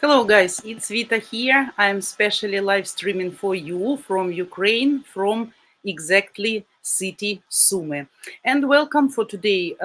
Hello guys, it's Vita here. I'm specially live streaming for you from Ukraine, from exactly city Sumy. And welcome for today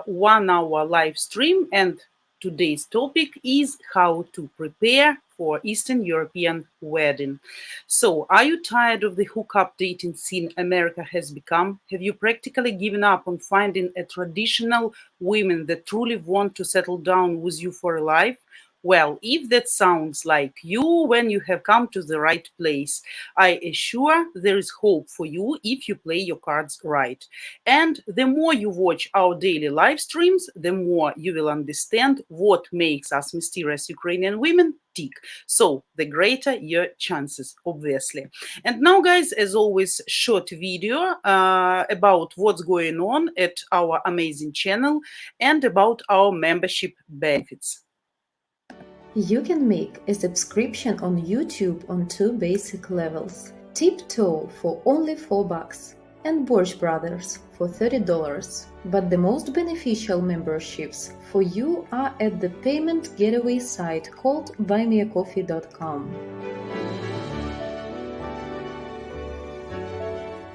1 hour live stream. And today's topic is how to prepare for Eastern European wedding. So, are you tired of the hookup dating scene America has become? Have you practically given up on finding a traditional women that truly want to settle down with you for life? Well, if that sounds like you, when you have come to the right place, I assure there is hope for you if you play your cards right. And the more you watch our daily live streams, the more you will understand what makes us mysterious Ukrainian women tick. So the greater your chances, obviously. And now, guys, as always, short video about what's going on at our amazing channel and about our membership benefits. You can make a subscription on YouTube on 2 basic levels. Tiptoe for only $4 and Borsch Brothers for $30. But the most beneficial memberships for you are at the payment gateway site called buymeacoffee.com.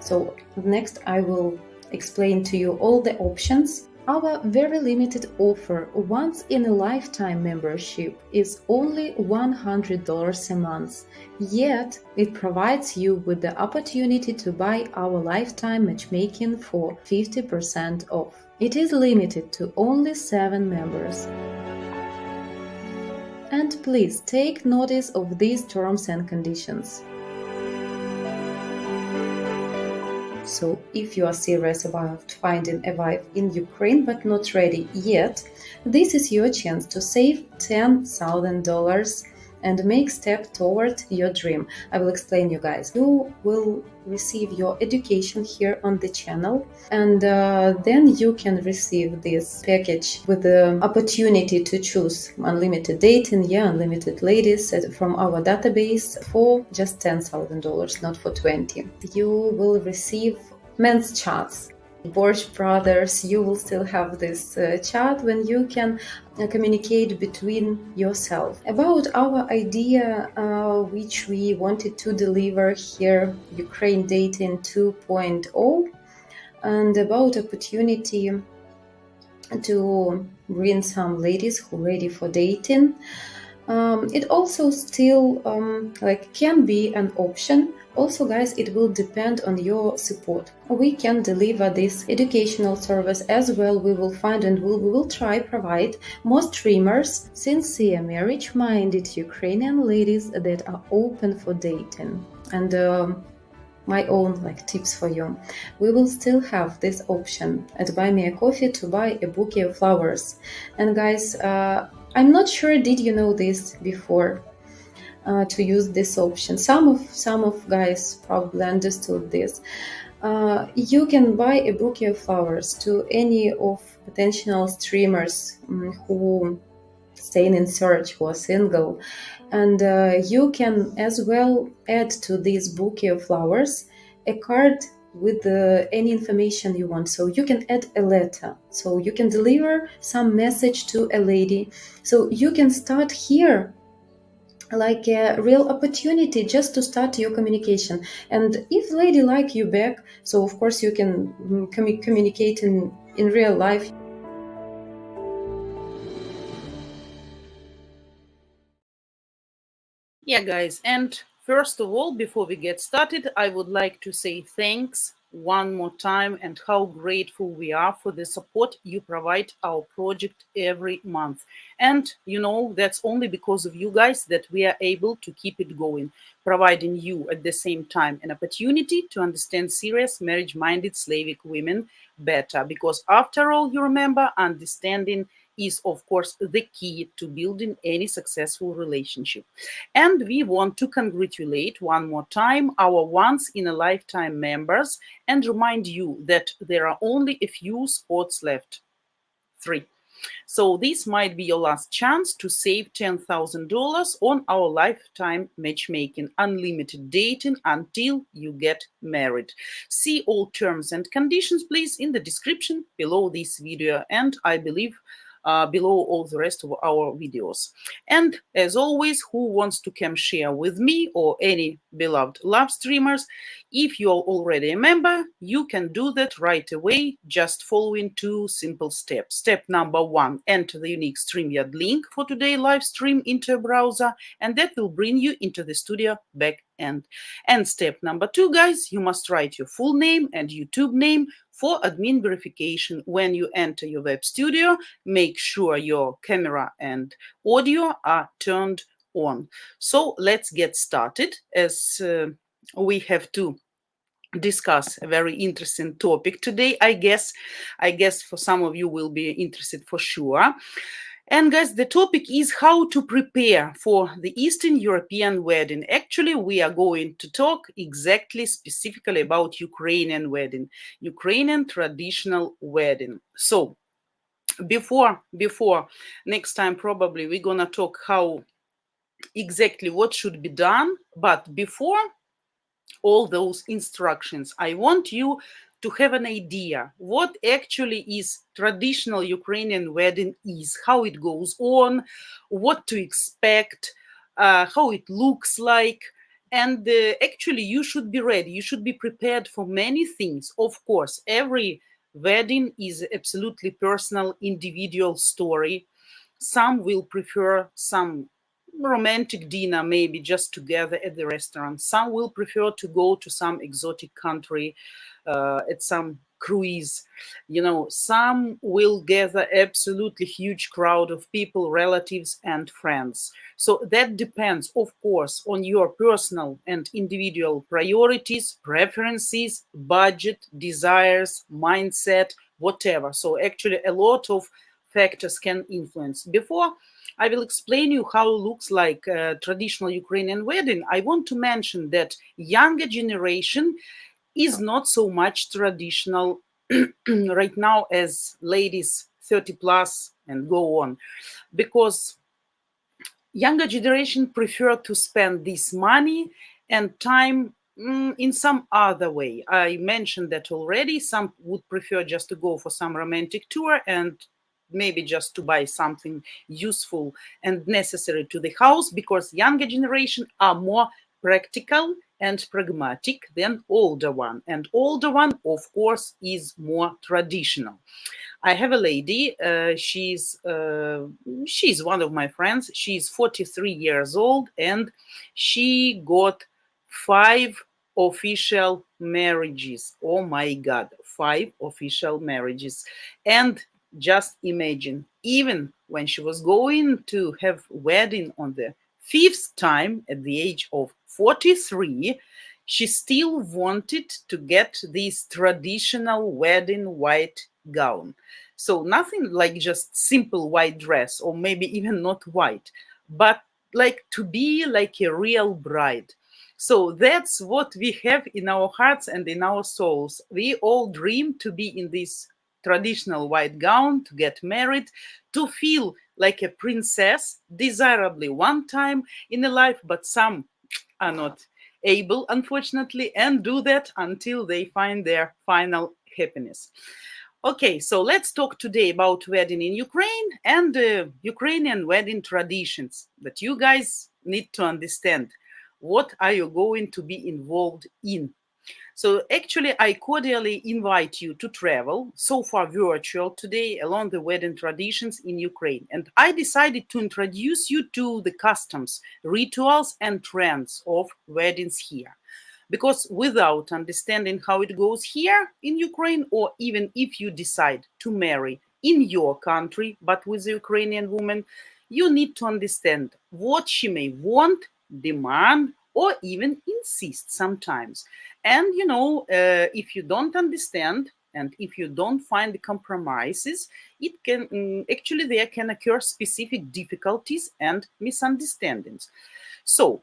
So next I will explain to you all the options. Our very limited offer, once in a lifetime membership, is only $100 a month, yet it provides you with the opportunity to buy our lifetime matchmaking for 50% off. It is limited to only 7 members. And please take notice of these terms and conditions. So if you are serious about finding a wife in Ukraine but not ready yet, this is your chance to save $10,000 and make step toward your dream. I will explain you guys. You will receive your education here on the channel, and then you can receive this package with the opportunity to choose unlimited dating, unlimited ladies from our database for just $10,000, not for 20. You will receive men's charts. Borsch Brothers, you will still have this chat when you can communicate between yourself. About our idea, which we wanted to deliver here, Ukraine Dating 2.0, and about opportunity to bring some ladies who are ready for dating. It also still can be an option. Also, guys, it will depend on your support. We can deliver this educational service as well. We will find and we will try provide more streamers, sincere, marriage-minded Ukrainian ladies that are open for dating. And my own tips for you. We will still have this option at Buy Me a Coffee to buy a bouquet of flowers. And guys, I'm not sure did you know this before to use this option. Some of guys probably understood this. You can buy a bouquet of flowers to any of potential streamers who staying in search, who are single, and you can as well add to this bouquet of flowers a card with any information you want. So you can add a letter, so you can deliver some message to a lady. So you can start here like a real opportunity just to start your communication. And if lady like you back, so of course you can communicate in real life. Yeah, guys, and first of all, before we get started, I would like to say thanks one more time and how grateful we are for the support you provide our project every month. And that's only because of you guys that we are able to keep it going, providing you at the same time an opportunity to understand serious marriage-minded Slavic women better. Because after all, you remember, understanding is, of course, the key to building any successful relationship. And we want to congratulate one more time our once in a lifetime members and remind you that there are only a few spots left. 3. So this might be your last chance to save $10,000 on our lifetime matchmaking, unlimited dating until you get married. See all terms and conditions, please, in the description below this video. And I believe below all the rest of our videos. And as always, who wants to come share with me or any beloved live streamers? If you're already a member, you can do that right away, just following two simple steps. Step number one, enter the unique StreamYard link for today's live stream into a browser, and that will bring you into the studio back end. And step number two, guys, you must write your full name and YouTube name for admin verification. When you enter your web studio, make sure your camera and audio are turned on. So let's get started, as we have to discuss a very interesting topic today. I guess for some of you will be interested for sure. And guys, the topic is how to prepare for the Eastern European wedding. Actually, we are going to talk exactly specifically about Ukrainian wedding, Ukrainian traditional wedding. So before next time, probably we're gonna talk how exactly what should be done. But before all those instructions, I want you to have an idea what actually is traditional Ukrainian wedding is, how it goes on, what to expect, how it looks like. And actually, you should be ready. You should be prepared for many things. Of course, every wedding is absolutely personal, individual story. Some will prefer some romantic dinner, maybe just together at the restaurant. Some will prefer to go to some exotic country at some cruise. Some will gather absolutely huge crowd of people, relatives and friends. So that depends, of course, on your personal and individual priorities, preferences, budget, desires, mindset, whatever. So actually a lot of factors can influence. Before I will explain you how it looks like a traditional Ukrainian wedding, I want to mention that younger generation is not so much traditional right now as ladies 30 plus and go on, because younger generation prefer to spend this money and time in some other way. I mentioned that already. Some would prefer just to go for some romantic tour and maybe just to buy something useful and necessary to the house, because younger generation are more practical and pragmatic than older one. And older one, of course, is more traditional. I have a lady. She's one of my friends. She's 43 years old, and she got 5 official marriages. Oh my God, 5 official marriages. And just imagine, even when she was going to have wedding on the 5th time at the age of 43, she still wanted to get this traditional wedding white gown. So nothing like just simple white dress, or maybe even not white, but like to be like a real bride. So that's what we have in our hearts and in our souls. We all dream to be in this traditional white gown, to get married, to feel like a princess, desirably one time in a life, but some are not able, unfortunately, and do that until they find their final happiness. Okay, so let's talk today about wedding in Ukraine and Ukrainian wedding traditions that you guys need to understand. What are you going to be involved in? So actually, I cordially invite you to travel, so far virtual today, along the wedding traditions in Ukraine. And I decided to introduce you to the customs, rituals, and trends of weddings here. Because without understanding how it goes here in Ukraine, or even if you decide to marry in your country, but with a Ukrainian woman, you need to understand what she may want, demand, or even insist sometimes. And if you don't understand and if you don't find the compromises, it can actually there can occur specific difficulties and misunderstandings. So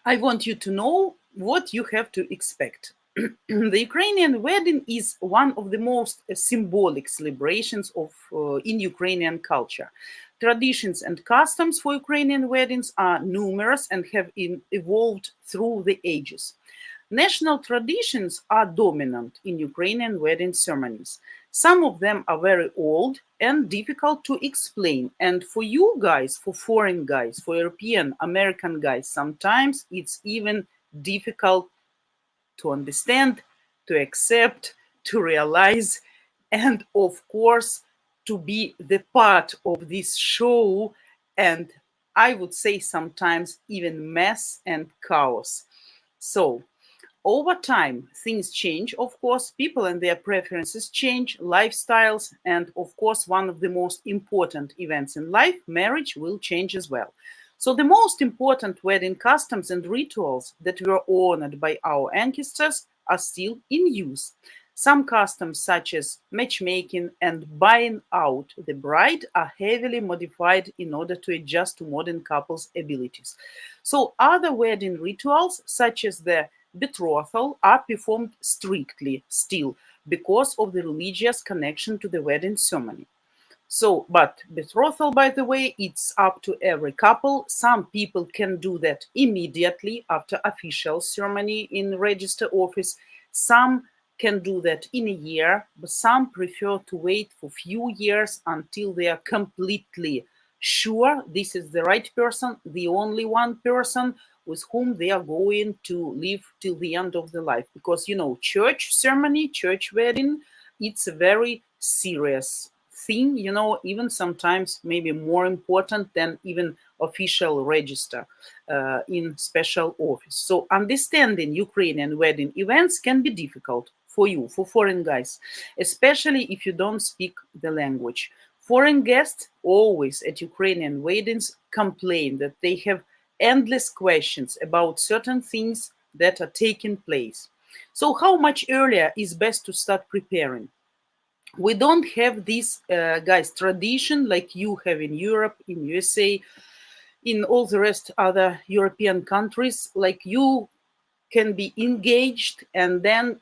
I want you to know what you have to expect. The Ukrainian wedding is one of the most symbolic celebrations of in Ukrainian culture. Traditions and customs for Ukrainian weddings are numerous and have evolved through the ages. National traditions are dominant in Ukrainian wedding ceremonies. Some of them are very old and difficult to explain. And for you guys, for foreign guys, for European, American guys, sometimes it's even difficult to understand, to accept, to realize, and of course, to be the part of this show. And I would say sometimes even mess and chaos. So, over time, things change, of course, people and their preferences change, lifestyles, and of course, one of the most important events in life, marriage, will change as well. So, the most important wedding customs and rituals that were honored by our ancestors are still in use. Some customs, such as matchmaking and buying out the bride, are heavily modified in order to adjust to modern couples' abilities. So, other wedding rituals, such as the betrothal, are performed strictly still because of the religious connection to the wedding ceremony. So, but betrothal, by the way, it's up to every couple. Some people can do that immediately after official ceremony in register office. Some can do that in a year, but some prefer to wait for few years until they are completely sure this is the right person, the only one person with whom they are going to live till the end of their life. Because, church ceremony, church wedding, it's a very serious thing, even sometimes maybe more important than even official register in special office. So understanding Ukrainian wedding events can be difficult for you, for foreign guys, especially if you don't speak the language. Foreign guests always at Ukrainian weddings complain that they have endless questions about certain things that are taking place. So, how much earlier is best to start preparing? We don't have this, guys, tradition like you have in Europe, in USA, in all the rest other European countries. Like you can be engaged and then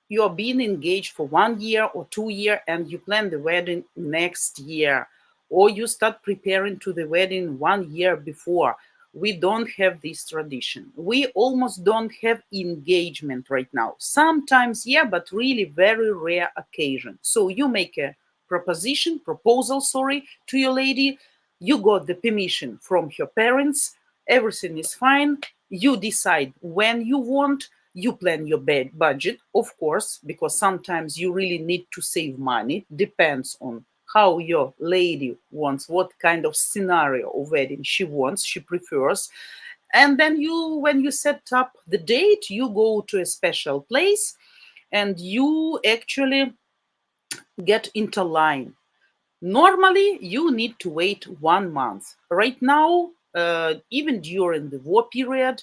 you're being engaged for 1 year or 2 year and you plan the wedding next year, or you start preparing to the wedding 1 year before. We don't have this tradition. We almost don't have engagement right now. Sometimes, yeah, but really very rare occasion. So you make a proposal, sorry, to your lady. You got the permission from her parents. Everything is fine. You decide when you want. You plan your budget, of course, because sometimes you really need to save money. Depends on how your lady wants, what kind of scenario of wedding she wants, she prefers. And then when you set up the date, you go to a special place and you actually get into line. Normally, you need to wait 1 month. Right now, even during the war period,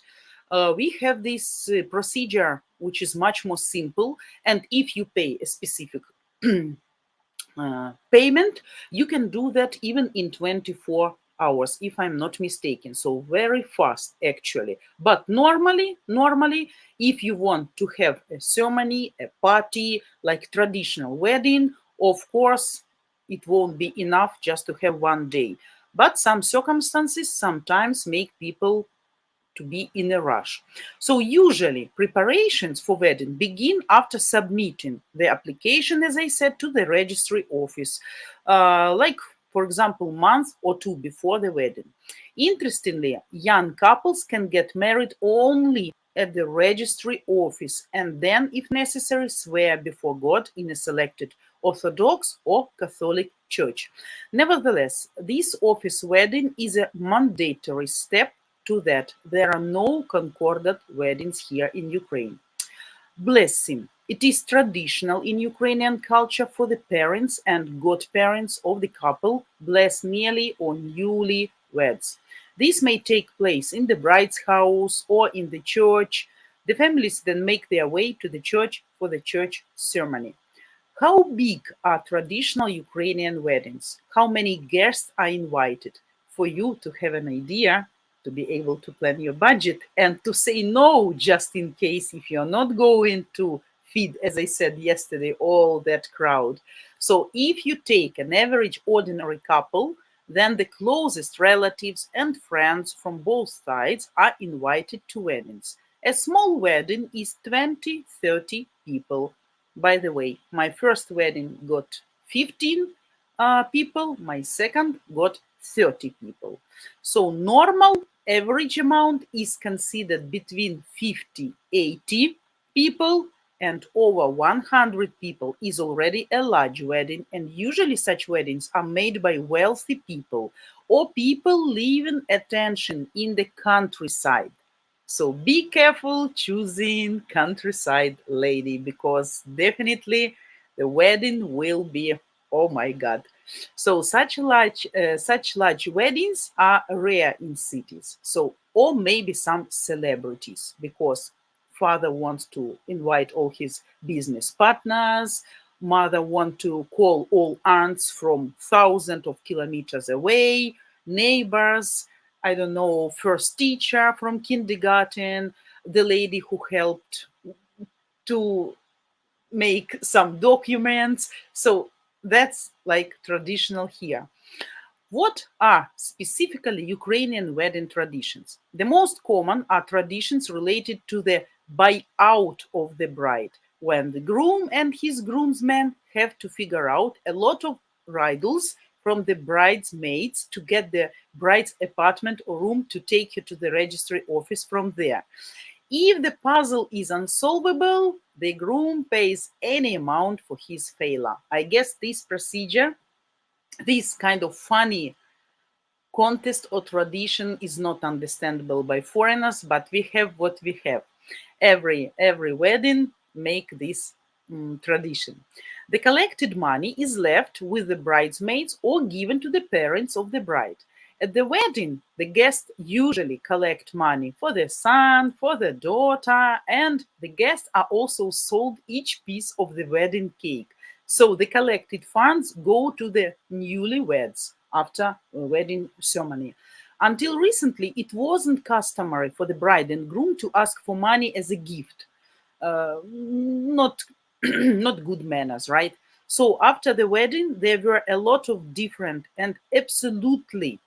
we have this procedure which is much more simple. And if you pay a specific payment, you can do that even in 24 hours, if I'm not mistaken. So very fast, actually. But normally, if you want to have a ceremony, a party, like traditional wedding, of course, it won't be enough just to have 1 day. But some circumstances sometimes make people to be in a rush. So usually preparations for wedding begin after submitting the application, as I said, to the registry office, like for example, month or two before the wedding. Interestingly, young couples can get married only at the registry office and then, if necessary, swear before God in a selected Orthodox or Catholic church. Nevertheless, this office wedding is a mandatory step to that. There are no concordant weddings here in Ukraine. Blessing. It is traditional in Ukrainian culture for the parents and godparents of the couple bless nearly or newly weds. This may take place in the bride's house or in the church. The families then make their way to the church for the church ceremony. How big are traditional Ukrainian weddings? How many guests are invited? For you to have an idea, to be able to plan your budget and to say no just in case if you're not going to feed, as I said yesterday, all that crowd. So if you take an average ordinary couple, then the closest relatives and friends from both sides are invited to weddings. A small wedding is 20, 30 people. By the way, my first wedding got 15 people, my second got 30 people. So normal average amount is considered between 50, 80 people, and over 100 people is already a large wedding, and usually such weddings are made by wealthy people or people living attention in the countryside. So be careful choosing countryside lady, because definitely the wedding will be, oh my god. So such large weddings are rare in cities. So, or maybe some celebrities, because father wants to invite all his business partners, mother want to call all aunts from thousands of kilometers away, neighbors, I don't know, first teacher from kindergarten, the lady who helped to make some documents. So that's like traditional here. What are specifically Ukrainian wedding traditions? The most common are traditions related to the buyout of the bride, when the groom and his groomsmen have to figure out a lot of riddles from the bridesmaids to get the bride's apartment or room to take her to the registry office from there. If the puzzle is unsolvable, the groom pays any amount for his failure. I guess this procedure, this kind of funny contest or tradition, is not understandable by foreigners, but we have what we have. Every wedding make this tradition. The collected money is left with the bridesmaids or given to the parents of the bride. At the wedding, the guests usually collect money for their son, for their daughter, and the guests are also sold each piece of the wedding cake. So the collected funds go to the newlyweds after a wedding ceremony. Until recently, it wasn't customary for the bride and groom to ask for money as a gift. Not not good manners, right? So after the wedding, there were a lot of different and absolutely,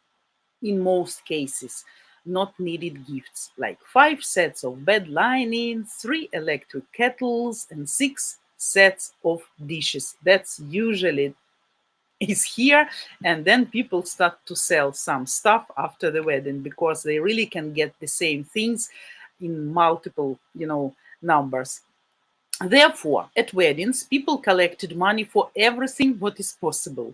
in most cases, not needed gifts, like 5 sets of bed linens, 3 electric kettles, and 6 sets of dishes. That's usually is here. And then people start to sell some stuff after the wedding, because they really can get the same things in multiple, numbers. Therefore, at weddings, people collected money for everything what is possible.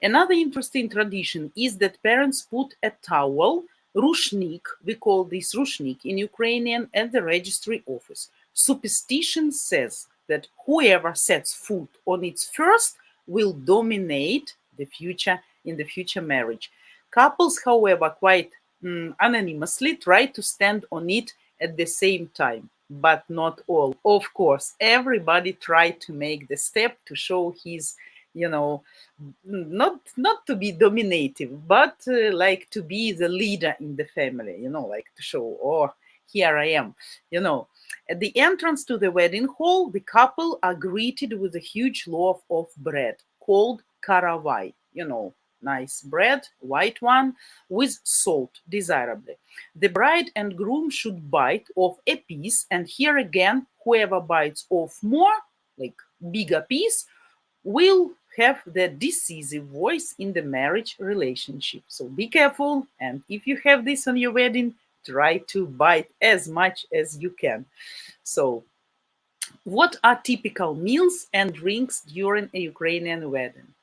Another interesting tradition is that parents put a towel, rushnik, we call this rushnik in Ukrainian, at the registry office. Superstition says that whoever sets foot on it first will dominate the future in the future marriage. Couples, however, quite anonymously try to stand on it at the same time, but not all. Of course, everybody tried to make the step to show his, you know, not to be dominative, but like to be the leader in the family, like to show, oh, here I am, you know. At the entrance to the wedding hall, the couple are greeted with a huge loaf of bread called karavai, nice bread, white one, with salt, desirably. The bride and groom should bite off a piece, and here again, whoever bites off more, like bigger piece, will have the decisive voice in the marriage relationship. So be careful, and if you have this on your wedding, try to bite as much as you can. So, what are typical meals and drinks during a Ukrainian wedding?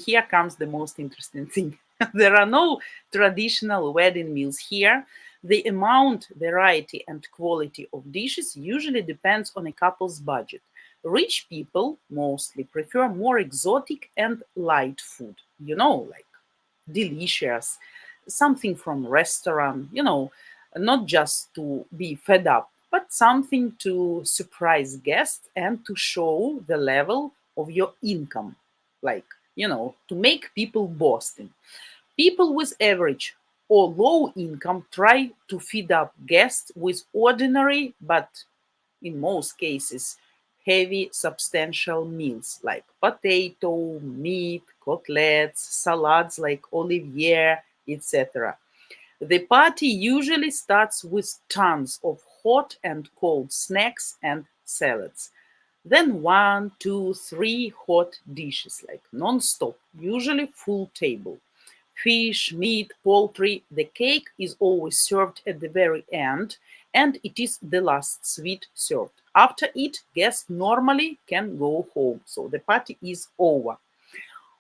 Here comes the most interesting thing. There are no traditional wedding meals here. The amount, variety, and quality of dishes usually depends on a couple's budget. Rich people mostly prefer more exotic and light food, like delicious, something from restaurant, not just to be fed up, but something to surprise guests and to show the level of your income, like, to make people boasting. People with average or low income try to feed up guests with ordinary, but in most cases, heavy, substantial meals like potato, meat, cutlets, salads like olivier, etc. The party usually starts with tons of hot and cold snacks and salads. Then one, two, three hot dishes, like non-stop, usually full table. Fish, meat, poultry. The cake is always served at the very end, and it is the last sweet served. After it, guests normally can go home, so the party is over.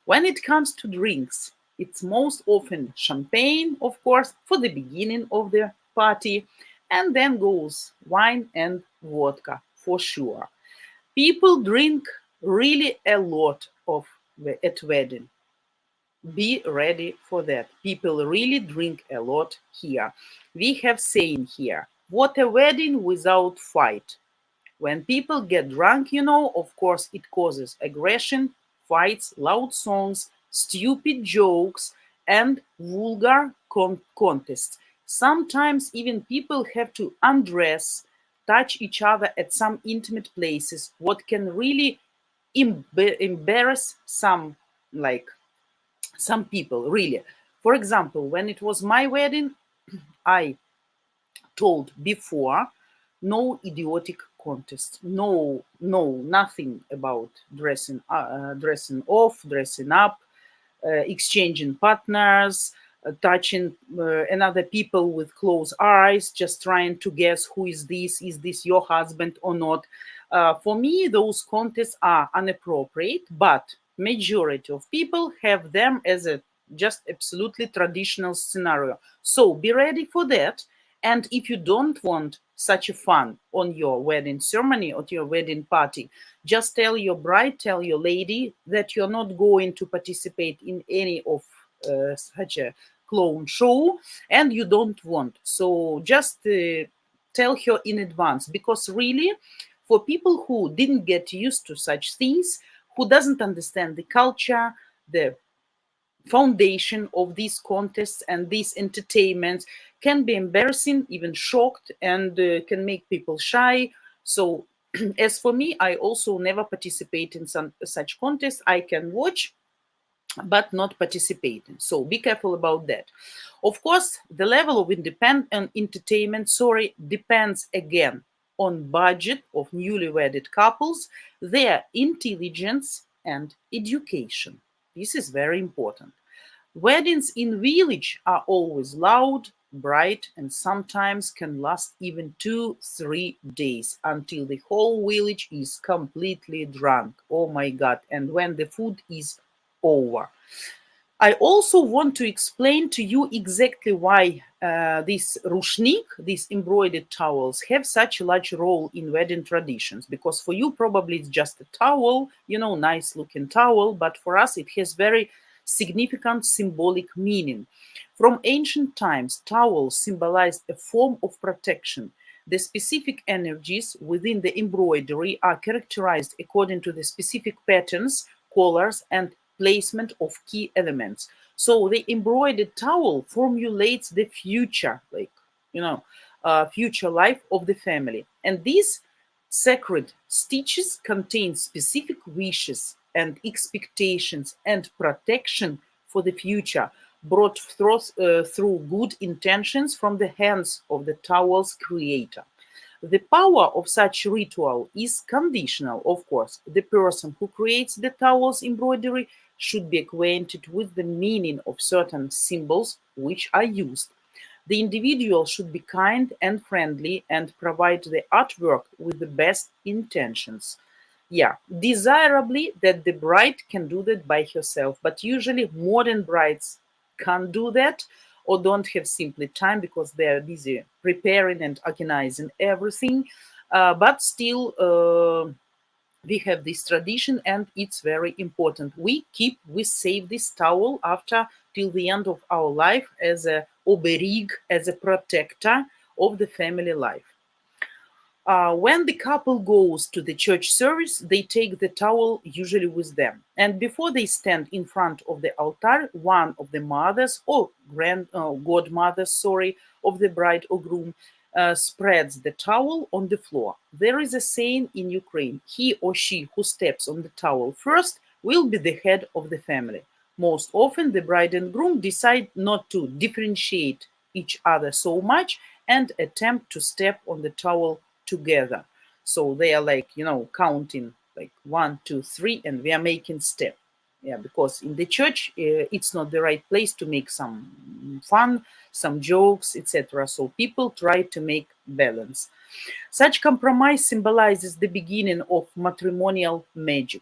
When it comes to drinks, it's most often champagne, of course, for the beginning of the party, and then goes wine and vodka for sure. People drink really a lot of at wedding. Be ready for that. People really drink a lot here. We have saying here, what a wedding without fight. When people get drunk, of course, it causes aggression, fights, loud songs, stupid jokes, and vulgar contests. Sometimes even people have to undress, touch each other at some intimate places, what can really embarrass like some people, really. For example, when it was my wedding, I told before, no idiotic contest, nothing about dressing off, dressing up, exchanging partners, touching another people with closed eyes, just trying to guess who is this your husband or not. For me, those contests are inappropriate, but majority of people have them as a just absolutely traditional scenario. So be ready for that. And if you don't want such a fun on your wedding ceremony or your wedding party, just tell your bride, tell your lady that you're not going to participate in any of such a clown show and you don't want. So just tell her in advance, because really, for people who didn't get used to such things, who doesn't understand the culture, the foundation of these contests and these entertainments, can be embarrassing, even shocked, and can make people shy. So as for me, I also never participate in such contests. I can watch but not participate in. So be careful about that. Of course, the level of independent entertainment, depends again on budget of newly wedded couples, their intelligence and education. This is very important. Weddings in village are always loud, bright, and sometimes can last even 2, 3 days until the whole village is completely drunk. Oh my God. And when the food is over. I also want to explain to you exactly why these rushnik, these embroidered towels, have such a large role in wedding traditions. Because for you, probably it's just a towel, nice looking towel, but for us, it has very significant symbolic meaning. From ancient times, towels symbolized a form of protection. The specific energies within the embroidery are characterized according to the specific patterns, colors, and placement of key elements. So the embroidered towel formulates the future, future life of the family. And these sacred stitches contain specific wishes and expectations and protection for the future, brought through good intentions from the hands of the towel's creator. The power of such ritual is conditional, of course. The person who creates the towel's embroidery should be acquainted with the meaning of certain symbols which are used. The individual should be kind and friendly and provide the artwork with the best intentions. Yeah, desirably that the bride can do that by herself, but usually modern brides can't do that or don't have simply time because they're busy preparing and organizing everything. But still, we have this tradition and it's very important. We save this towel after till the end of our life as a oberig, as a protector of the family life. When the couple goes to the church service, they take the towel usually with them. And before they stand in front of the altar, one of the mothers or godmothers, of the bride or groom spreads the towel on the floor. There is a saying in Ukraine: he or she who steps on the towel first will be the head of the family. Most often, the bride and groom decide not to differentiate each other so much and attempt to step on the towel together. So they are like, counting like 1, 2, 3, and we are making step. Yeah, because in the church, it's not the right place to make some fun, some jokes, etc. So people try to make balance. Such compromise symbolizes the beginning of matrimonial magic.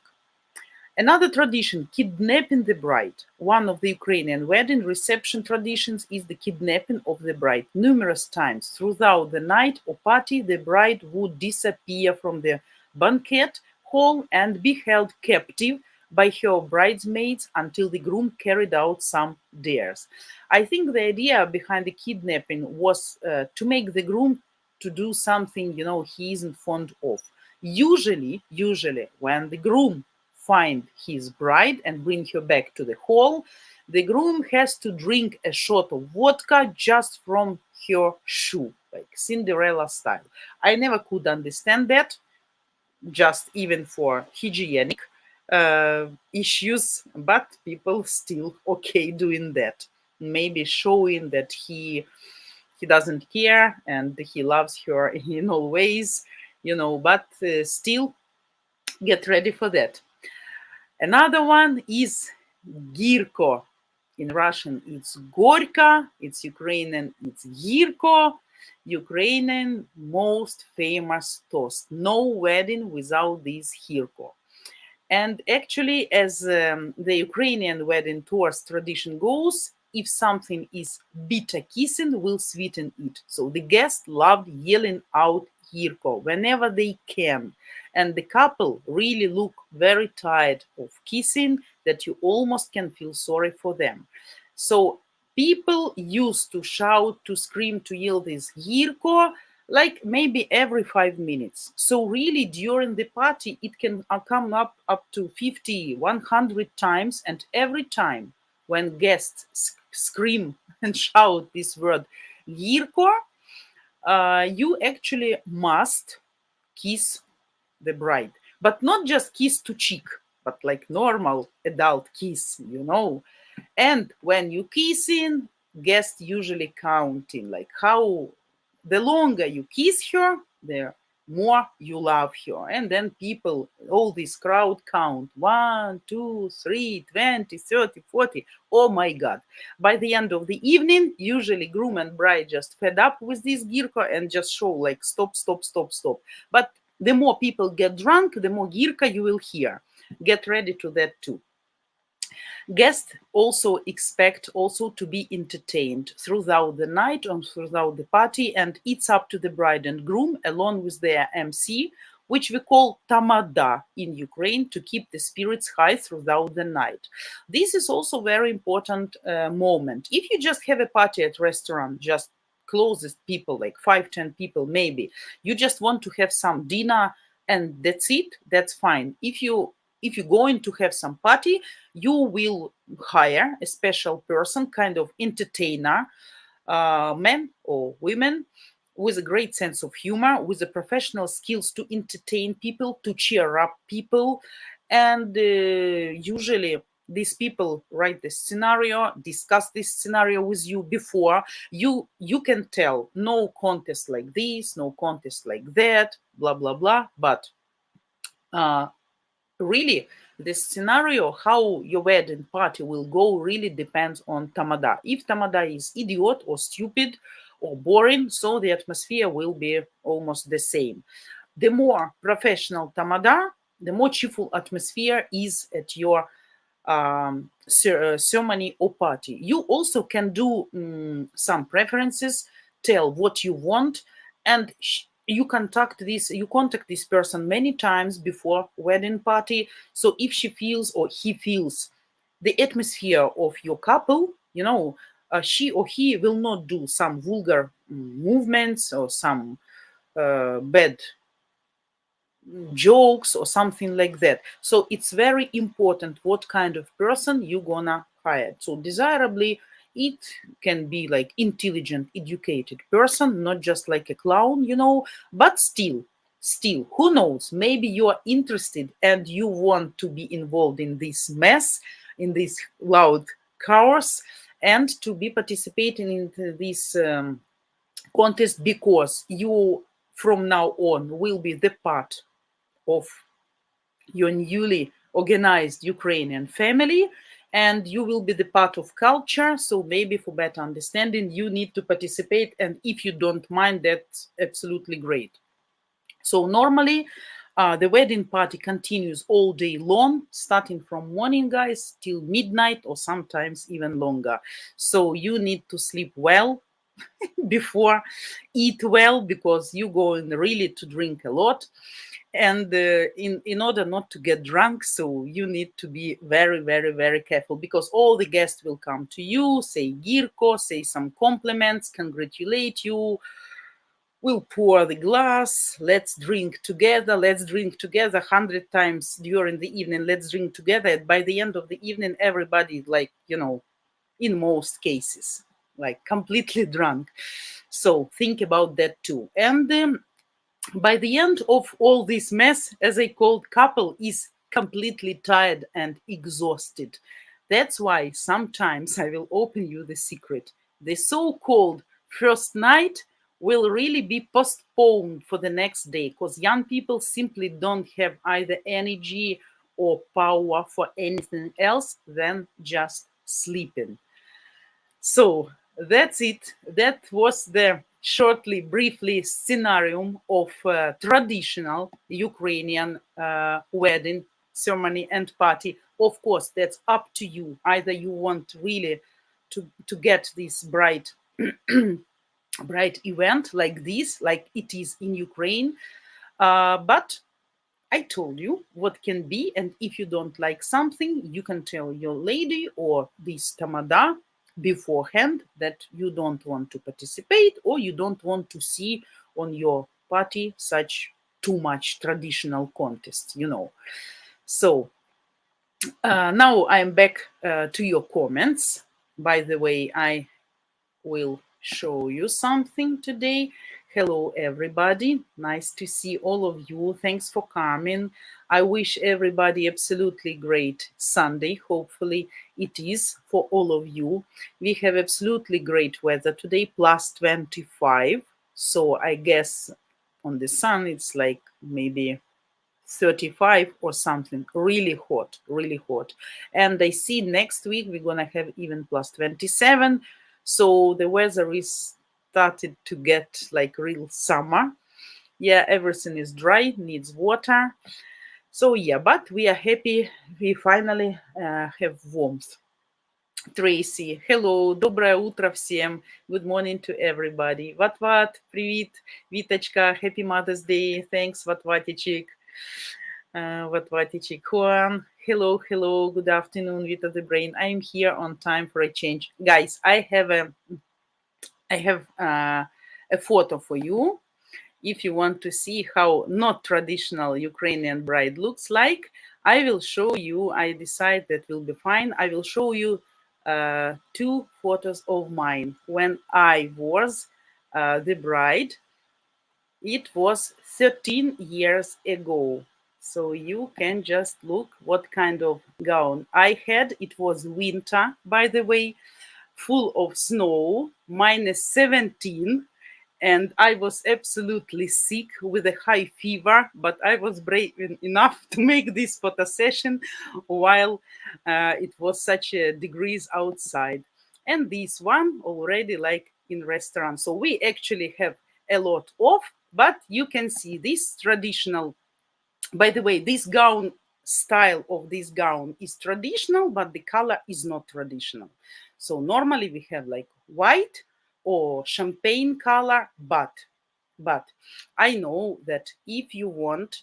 Another tradition, kidnapping the bride. One of the Ukrainian wedding reception traditions is the kidnapping of the bride. Numerous times throughout the night or party, the bride would disappear from the banquet hall and be held captive by her bridesmaids until the groom carried out some dares. I think the idea behind the kidnapping was to make the groom to do something he isn't fond of. Usually, when the groom find his bride and bring her back to the hall, the groom has to drink a shot of vodka just from her shoe, like Cinderella style. I never could understand that, just even for hygienic issues, but people still okay doing that. Maybe showing that he doesn't care and he loves her in all ways, but still get ready for that. Another one is Girko. In Russian, it's Gorka. It's Ukrainian, it's Girko. Ukrainian most famous toast. No wedding without this Girko. And actually, as the Ukrainian wedding toast tradition goes, if something is bitter kissing, will sweeten it. So the guests loved yelling out Yirko whenever they can. And the couple really look very tired of kissing that you almost can feel sorry for them. So people used to shout, to scream, to yell this Yirko like maybe every 5 minutes. So really during the party, it can come up to 50, 100 times. And every time when guests scream and shout this word Yirko, you actually must kiss the bride, but not just kiss to cheek, but like normal adult kiss. And when you kissing, guests usually counting like how the longer you kiss her, the more you love her. And then people, all this crowd count 1, 2, 3, 20, 30, 40. Oh my God. By the end of the evening, usually groom and bride just fed up with this girka and just show like stop, stop, stop, stop. But the more people get drunk, the more girka you will hear. Get ready to that too. Guests also expect also to be entertained throughout the night or throughout the party, and it's up to the bride and groom along with their MC, which we call tamada in Ukraine, to keep the spirits high throughout the night. This is also very important moment. If you just have a party at restaurant, just closest people, like 5, 10 people maybe, you just want to have some dinner and that's it, that's fine. If you're going to have some party, you will hire a special person, kind of entertainer, men or women, with a great sense of humor, with the professional skills to entertain people, to cheer up people. And usually these people write the scenario, discuss this scenario with you before. You can tell no contest like this, no contest like that, blah blah blah. But uh, really, the scenario how your wedding party will go really depends on tamada. If tamada is idiot or stupid or boring, so the atmosphere will be almost the same. The more professional tamada, the more cheerful atmosphere is at your ceremony or party. You also can do some preferences, tell what you want, and you contact this person many times before wedding party. So if she feels or he feels the atmosphere of your couple, she or he will not do some vulgar movements or some bad jokes or something like that. So it's very important what kind of person you gonna hire. So desirably, it can be like intelligent, educated person, not just like a clown, but still, who knows? Maybe you are interested and you want to be involved in this mess, in this loud chaos, and to be participating in this contest because you from now on will be the part of your newly organized Ukrainian family, and you will be the part of culture. So maybe for better understanding, you need to participate. And if you don't mind, that's absolutely great. So normally, the wedding party continues all day long, starting from morning, guys, till midnight or sometimes even longer. So you need to sleep well before, eat well, because you going really to drink a lot. And in order not to get drunk, so you need to be very, very, very careful, because all the guests will come to you, say girko, say some compliments, congratulate you, we'll pour the glass, let's drink together, 100 times during the evening, let's drink together. And by the end of the evening, everybody, like, in most cases, like completely drunk. So think about that too. And by the end of all this mess, as I called, couple is completely tired and exhausted. That's why sometimes I will open you the secret. The so-called first night will really be postponed for the next day, because young people simply don't have either energy or power for anything else than just sleeping. So that's it. That was the shortly, briefly scenario of traditional Ukrainian wedding ceremony and party. Of course, that's up to you. Either you want really to get this bright event like this, like it is in Ukraine, but I told you what can be, and if you don't like something, you can tell your lady or this tamada beforehand that you don't want to participate or you don't want to see on your party such too much traditional contests. So now I'm back to your comments. By the way, I will show you something today. Hello, everybody. Nice to see all of you. Thanks for coming. I wish everybody absolutely great Sunday. Hopefully, it is for all of you. We have absolutely great weather today, plus 25. So I guess on the sun, it's like maybe 35 or something. Really hot, really hot. And I see next week we're gonna have even plus 27. So the weather is started to get like real summer. Yeah, everything is dry, needs water. So yeah, but we are happy we finally have warmth. Tracy, hello, доброе утро всем. Good morning to everybody. Ват-ват, привет, Виточка, happy Mother's Day. Thanks, Ват-ватичек. Ват-ватичек. Juan, hello, good afternoon, Vita the Brain. I'm here on time for a change. Guys, I have a photo for you. If you want to see how not traditional Ukrainian bride looks like, I will show you. I decide that will be fine. I will show you two photos of mine when I was the bride. It was 13 years ago. So you can just look what kind of gown I had. It was winter, by the way, full of snow, minus 17. And I was absolutely sick with a high fever, but I was brave enough to make this photo session while it was such a degrees outside. And this one already like in restaurant. So we actually have a lot of, but you can see this traditional. By the way, this gown style of this gown is traditional, but the color is not traditional. So normally we have like white or champagne color, but I know that if you want,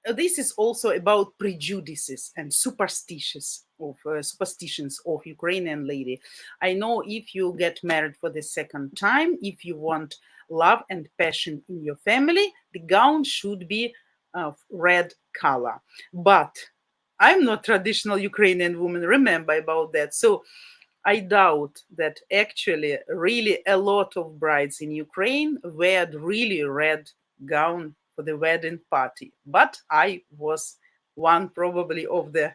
this is also about prejudices and superstitions of Ukrainian lady. I know if you get married for the second time, if you want love and passion in your family, the gown should be of red color. But I'm not traditional Ukrainian woman, remember about that. So I doubt that actually really a lot of brides in Ukraine wear really red gown for the wedding party. But I was one probably of the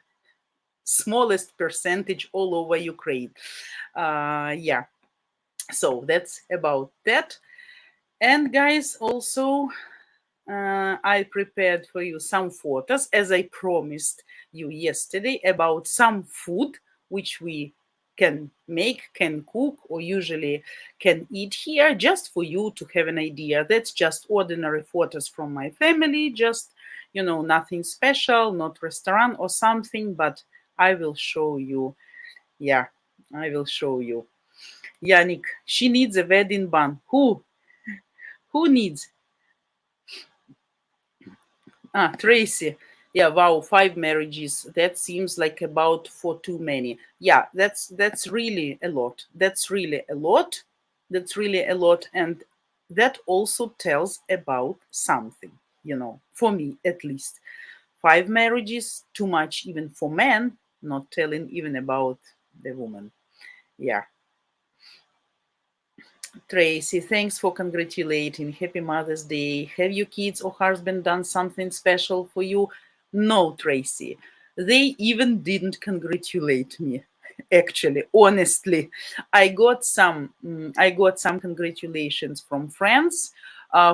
smallest percentage all over Ukraine. Yeah, so that's about that. And guys, also I prepared for you some photos, as I promised you yesterday, about some food which we can make, can cook, or usually can eat here, just for you to have an idea. That's just ordinary photos from my family, just, nothing special, not restaurant or something, but I will show you. Yeah, I will show you. Yannick, she needs a wedding bun. Who? Who needs? Ah, Tracy. Yeah, wow, 5 marriages. That seems like about for too many. Yeah, that's really a lot. That's really a lot. That's really a lot. And that also tells about something, for me at least. 5 marriages, too much even for men, not telling even about the woman. Yeah. Tracy, thanks for congratulating. Happy Mother's Day. Have your kids or husband done something special for you? No, Tracy. They even didn't congratulate me. Actually, honestly, I got some congratulations from friends,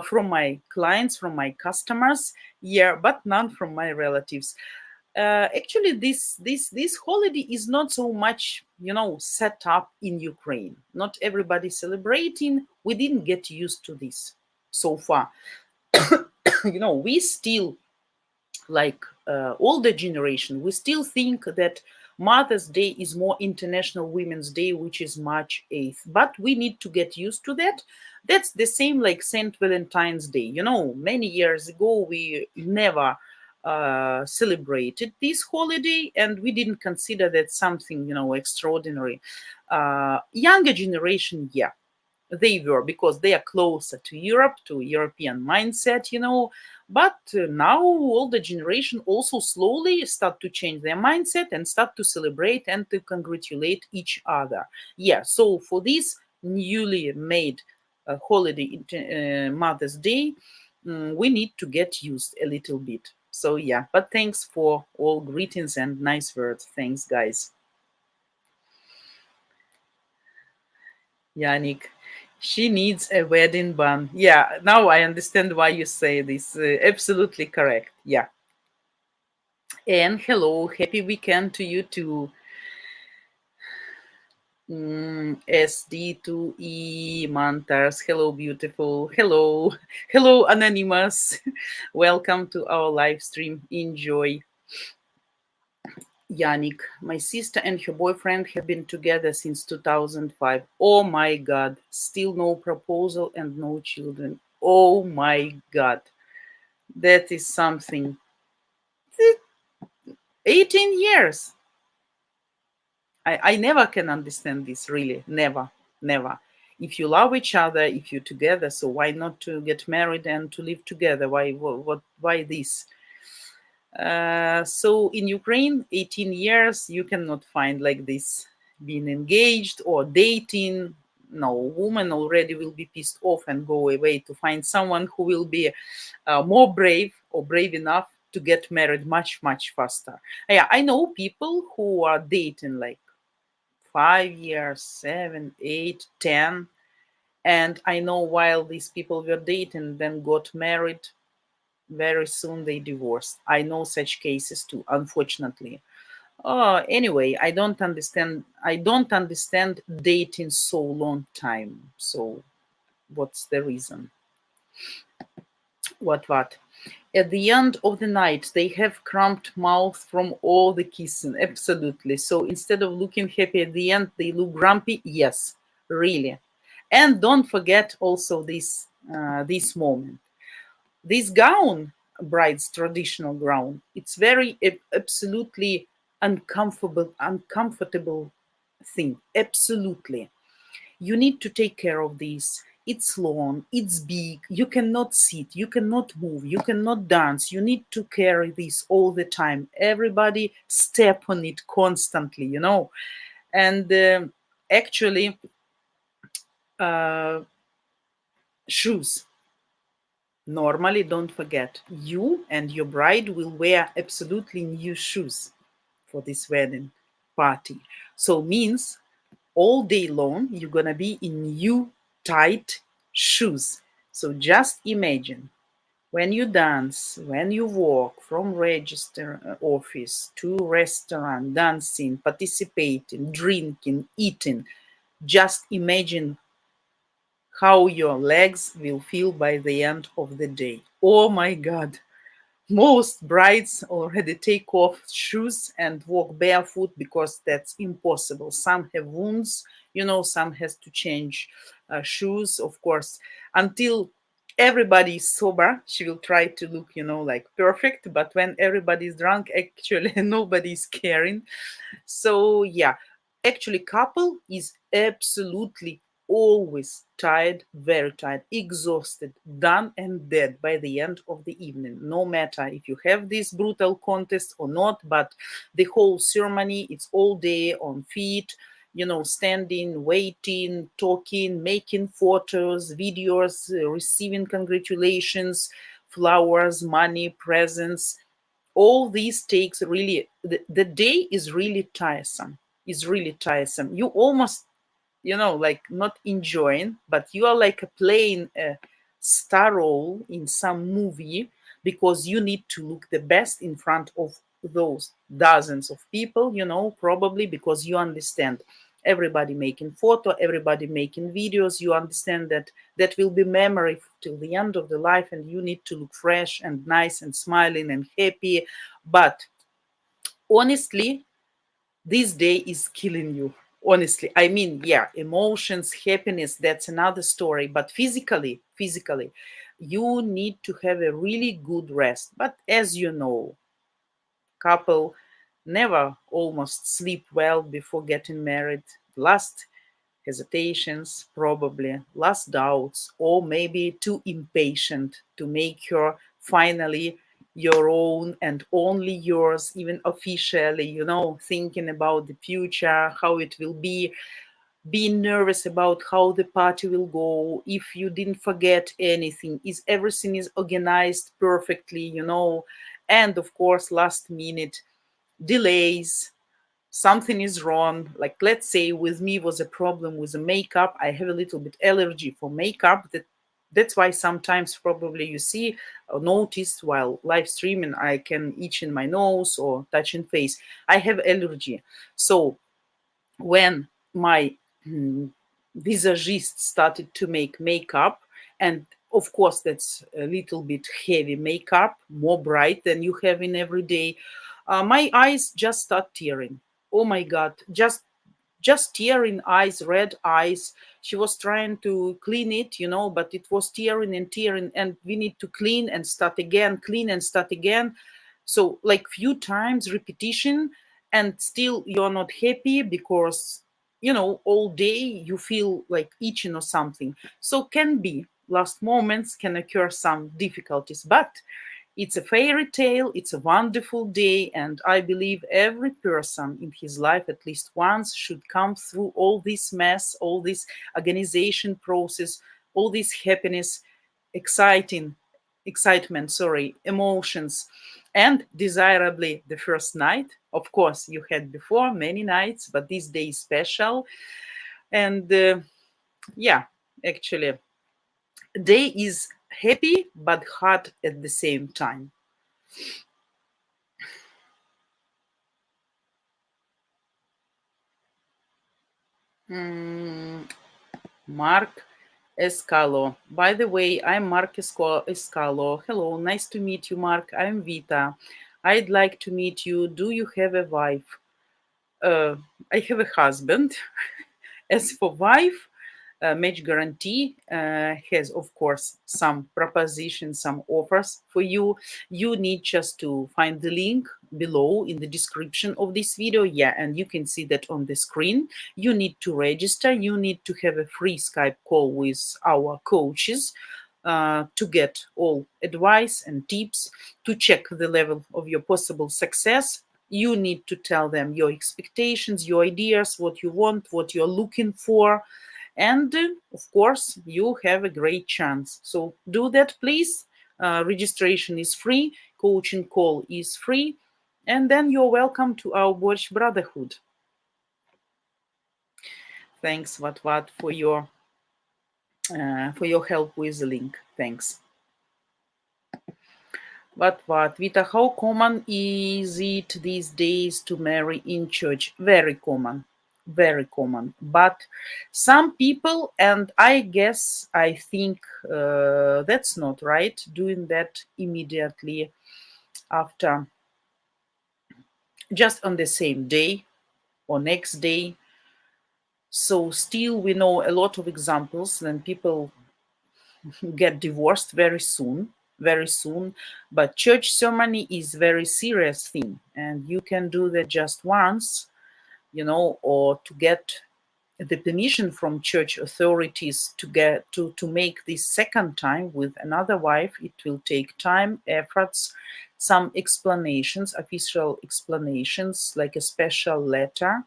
from my clients, from my customers. Yeah, but none from my relatives. Actually, this holiday is not so much, set up in Ukraine. Not everybody celebrating. We didn't get used to this so far. We still, like, older generation, we still think that Mother's Day is more International Women's Day, which is March 8th, but we need to get used to that. That's the same like Saint Valentine's Day. Many years ago we never celebrated this holiday, and we didn't consider that something, extraordinary. Younger generation, yeah, they were, because they are closer to Europe, to European mindset. But now all the generation also slowly start to change their mindset and start to celebrate and to congratulate each other. Yeah, so for this newly made holiday, Mother's Day, we need to get used a little bit. So yeah, but thanks for all greetings and nice words. Thanks, guys. Yannick, she needs a wedding bun. Yeah, now I understand why you say this. Absolutely correct. Yeah. And hello, happy weekend to you too. SD2E Mantars. Hello, beautiful. Hello. Hello, Anonymous. Welcome to our live stream. Enjoy. Yannick, my sister and her boyfriend have been together since 2005. Oh my God. Still no proposal and no children. Oh my God. That is something. 18 years. I never can understand this, really. Never. Never. If you love each other, if you're together, so why not to get married and to live together? Why this? So in Ukraine, 18 years, you cannot find like this, being engaged or dating. No, woman already will be pissed off and go away to find someone who will be more brave or brave enough to get married much, much faster. Yeah, I know people who are dating like 5 years, 7, 8, 10. And I know while these people were dating, then got married, very soon they divorced. I know such cases too, unfortunately. Anyway, I don't understand dating so long time. So what's the reason? What? At the end of the night, they have cramped mouth from all the kissing. Absolutely. So instead of looking happy at the end, they look grumpy. Yes, really. And don't forget also this moment. This gown, bride's traditional gown, it's very absolutely uncomfortable thing. Absolutely. You need to take care of this. It's long, it's big, you cannot sit, you cannot move, you cannot dance. You need to carry this all the time. Everybody step on it constantly, and actually, uh, shoes. Normally, don't forget, you and your bride will wear absolutely new shoes for this wedding party. So means all day long you're gonna be in new tight shoes. So just imagine when you dance, when you walk from register office to restaurant, dancing, participating, drinking, eating, just imagine how your legs will feel by the end of the day. Oh my God. Most brides already take off shoes and walk barefoot because that's impossible. Some have wounds, some has to change shoes, of course, until everybody is sober. She will try to look, like perfect, but when everybody is drunk, actually nobody is caring. So yeah, actually couple is absolutely always tired, very tired, exhausted, done and dead by the end of the evening. No matter if you have this brutal contest or not, but the whole ceremony, it's all day on feet, standing, waiting, talking, making photos, videos, receiving congratulations, flowers, money, presents. All these takes really, the day is really tiresome. Is really tiresome. You almost, like not enjoying, but you are like playing a star role in some movie because you need to look the best in front of those dozens of people, probably because you understand everybody making photo, everybody making videos. You understand that that will be memory till the end of the life, and you need to look fresh and nice and smiling and happy. But honestly, this day is killing you. Honestly, I mean, yeah, emotions, happiness, that's another story. But physically, you need to have a really good rest. But as you know, couple never almost sleep well before getting married. Last hesitations, probably last doubts, or maybe too impatient to make her finally your own and only yours, even officially, thinking about the future, how it will be, being nervous about how the party will go, if you didn't forget anything, is everything is organized perfectly, and of course, last minute delays, something is wrong. Like, let's say with me was a problem with the makeup. I have a little bit allergy for makeup. That's why sometimes probably you see or noticed while live streaming I can itch in my nose or touch in face. I have allergy. So when my visagist started to make makeup, and of course that's a little bit heavy makeup, more bright than you have in every day, my eyes just start tearing. Oh my God, just tearing eyes, red eyes. She was trying to clean it, but it was tearing and tearing, and we need to clean and start again, clean and start again. So like few times repetition, and still you're not happy because all day you feel like itching or something. So can be last moments can occur some difficulties, but it's a fairy tale, it's a wonderful day, and I believe every person in his life at least once should come through all this mess, all this organization process, all this happiness, exciting excitement, sorry, emotions, and desirably the first night. Of course, you had before many nights, but this day is special. And yeah, actually, day is happy but hard at the same time. Mm, Mark Escalo. By the way, I'm Mark Escalo. Hello, nice to meet you, Mark. I'm Vita. I'd like to meet you. Do you have a wife? Uh, I have a husband. As for wife, match guarantee has, of course, some propositions, some offers for you. You need just to find the link below in the description of this video. Yeah, and you can see that on the screen. You need to register. You need to have a free Skype call with our coaches. To get all advice and tips to check the level of your possible success. You need to tell them your expectations, your ideas, what you want, what you're looking for, and of course you have a great chance. So do that, please. Registration is free, coaching call is free, and then you're welcome to our Borch Brotherhood. Thanks, what for your for your help with the link. Thanks. But what, Vita, how common is it these days to marry in church? Very common, very common. But some people, and I think that's not right, doing that immediately after, just on the same day or next day. So still we know a lot of examples when people get divorced very soon. But church ceremony is very serious thing, and you can do that just once, or to get the permission from church authorities to get to make this second time with another wife. It will take time, efforts, some explanations, official explanations, like a special letter.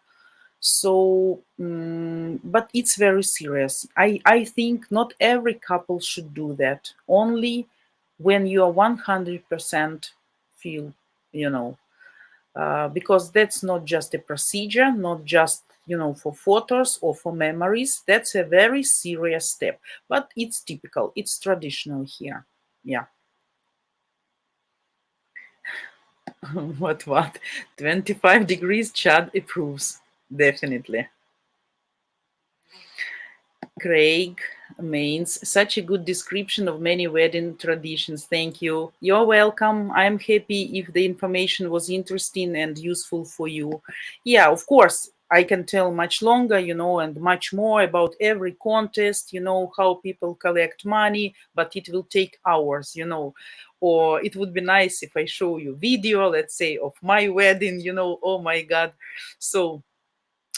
So but it's very serious. I think not every couple should do that, only when you are 100% feel, you know because that's not just a procedure, not just, for photos or for memories. That's a very serious step, but it's typical, it's traditional here. Yeah. What 25 degrees, Chad approves, definitely. Craig means such a good description of many wedding traditions. Thank you. You're welcome. I'm happy if the information was interesting and useful for you. Yeah, of course, I can tell much longer, and much more about every contest, how people collect money, but it will take hours, Or it would be nice if I show you video, let's say, of my wedding, oh my God. So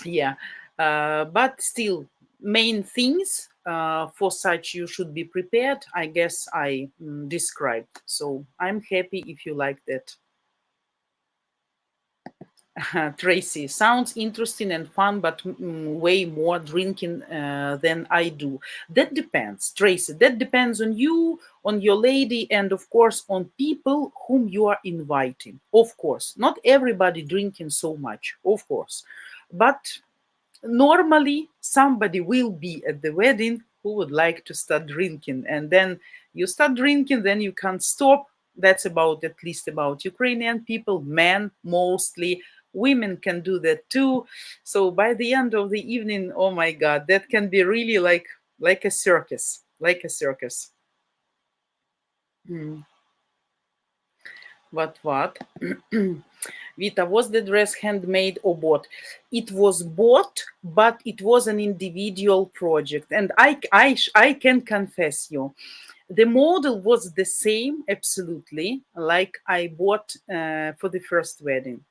yeah, but still, main things for such you should be prepared, I guess I described. So I'm happy if you like that. Tracy, sounds interesting and fun, but way more drinking than I do. That depends, Tracy. That depends on you, on your lady, and of course on people whom you are inviting. Of course, not everybody drinking so much, of course, but normally somebody will be at the wedding who would like to start drinking, and then you start drinking, then you can't stop. That's about, at least about Ukrainian people, men mostly. Women can do that too. So by the end of the evening, oh my God, that can be really like a circus, like a circus. Hmm. What? Vita, was the dress handmade or bought? It was bought, but it was an individual project. And I can confess you, the model was the same, absolutely, like I bought for the first wedding.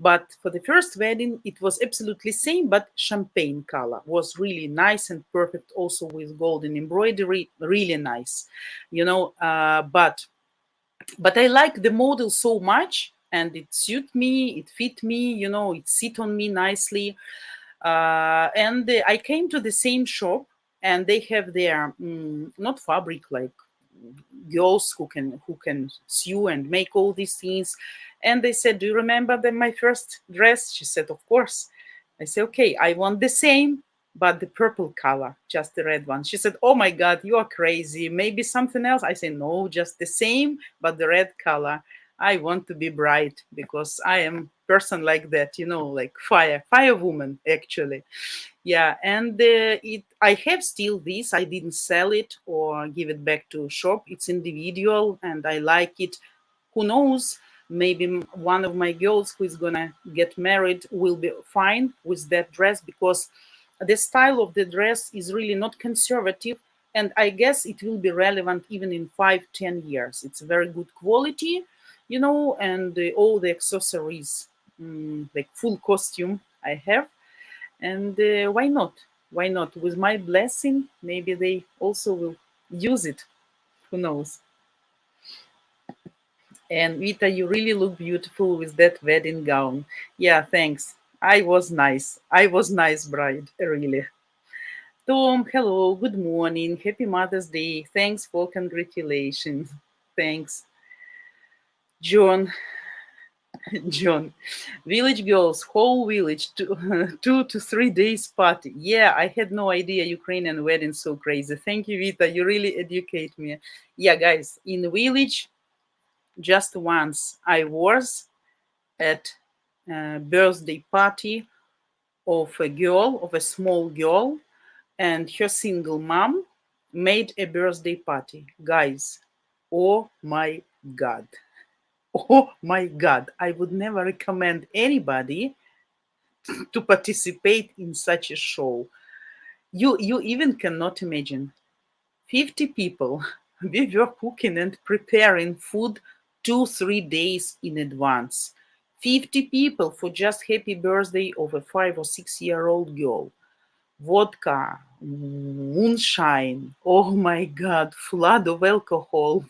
But for the first wedding, it was absolutely same, but champagne color was really nice and perfect, also with golden embroidery, really nice, but I like the model so much, and it suit me, it fit me, it sit on me nicely. And I came to the same shop, and they have their not fabric, like girls who can sew and make all these things. And they said, "Do you remember my first dress?" She said, "Of course." I said, "Okay, I want the same, but the purple color, just the red one." She said, "Oh my God, you are crazy. Maybe something else." I said, "No, just the same, but the red color. I want to be bright because I am person like that, like fire woman, actually." Yeah, and it I have still this. I didn't sell it or give it back to shop. It's individual, and I like it. Who knows? Maybe one of my girls who is gonna get married will be fine with that dress, because the style of the dress is really not conservative, and I guess it will be relevant even in 5, 10 years. It's very good quality, and all the accessories, like full costume I have. And why not? Why not? With my blessing, maybe they also will use it. Who knows? And Vita, you really look beautiful with that wedding gown. Yeah, thanks. I was nice. I was nice bride, really. Tom, hello, good morning. Happy Mother's Day. Thanks for congratulations. Thanks. John, John, village girls, whole village, 2 to 3 days party. Yeah, I had no idea Ukrainian wedding so crazy. Thank you, Vita. You really educate me. Yeah, guys, in the village, just once I was at a birthday party of a girl, of a small girl, and her single mom made a birthday party. Guys, oh my God. Oh my God. I would never recommend anybody to participate in such a show. You even cannot imagine. 50 people. We were cooking and preparing food 2 3 days in advance. 50 people for just happy birthday of a 5 or 6 year old girl. Vodka, moonshine, oh my God, flood of alcohol,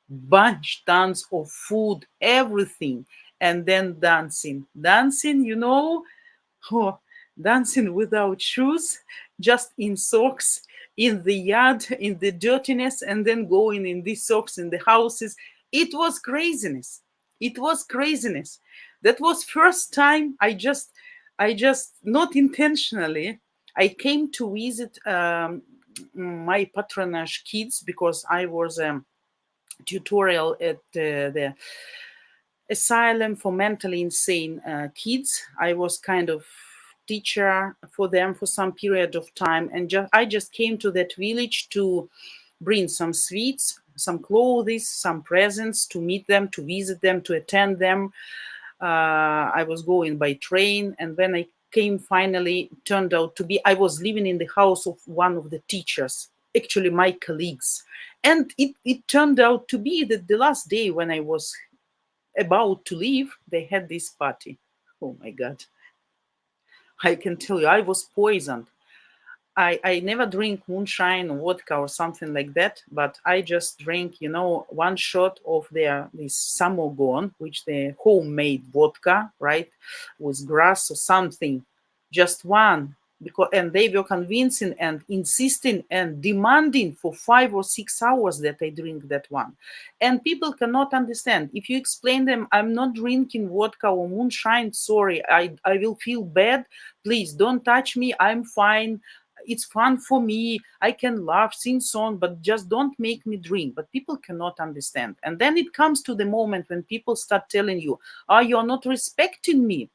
bunch tons of food, everything, and then dancing. Dancing, oh, dancing without shoes, just in socks, in the yard, in the dirtiness, and then going in these socks in the houses. It was craziness. It was craziness. That was first time I just not intentionally, I came to visit my patronage kids because I was tutorial at the asylum for mentally insane kids. I was kind of teacher for them for some period of time, and I just came to that village to bring some sweets, some clothes, some presents, to meet them, to visit them, to attend them. I was going by train, and when I came, finally turned out to be, I was living in the house of one of the teachers, actually my colleagues. And it turned out to be that the last day when I was about to leave, they had this party. Oh my God. I can tell you, I was poisoned. I never drink moonshine or vodka or something like that, but I just drank, one shot of this samogon, which the homemade vodka, right, with grass or something, just one. Because and they were convincing and insisting and demanding for 5 or 6 hours that I drink that one. And people cannot understand. If you explain them, I'm not drinking vodka or moonshine, sorry, I will feel bad. Please don't touch me. I'm fine, it's fun for me, I can laugh, sing song, but just don't make me drink. But people cannot understand. And then it comes to the moment when people start telling you, oh, you're not respecting me,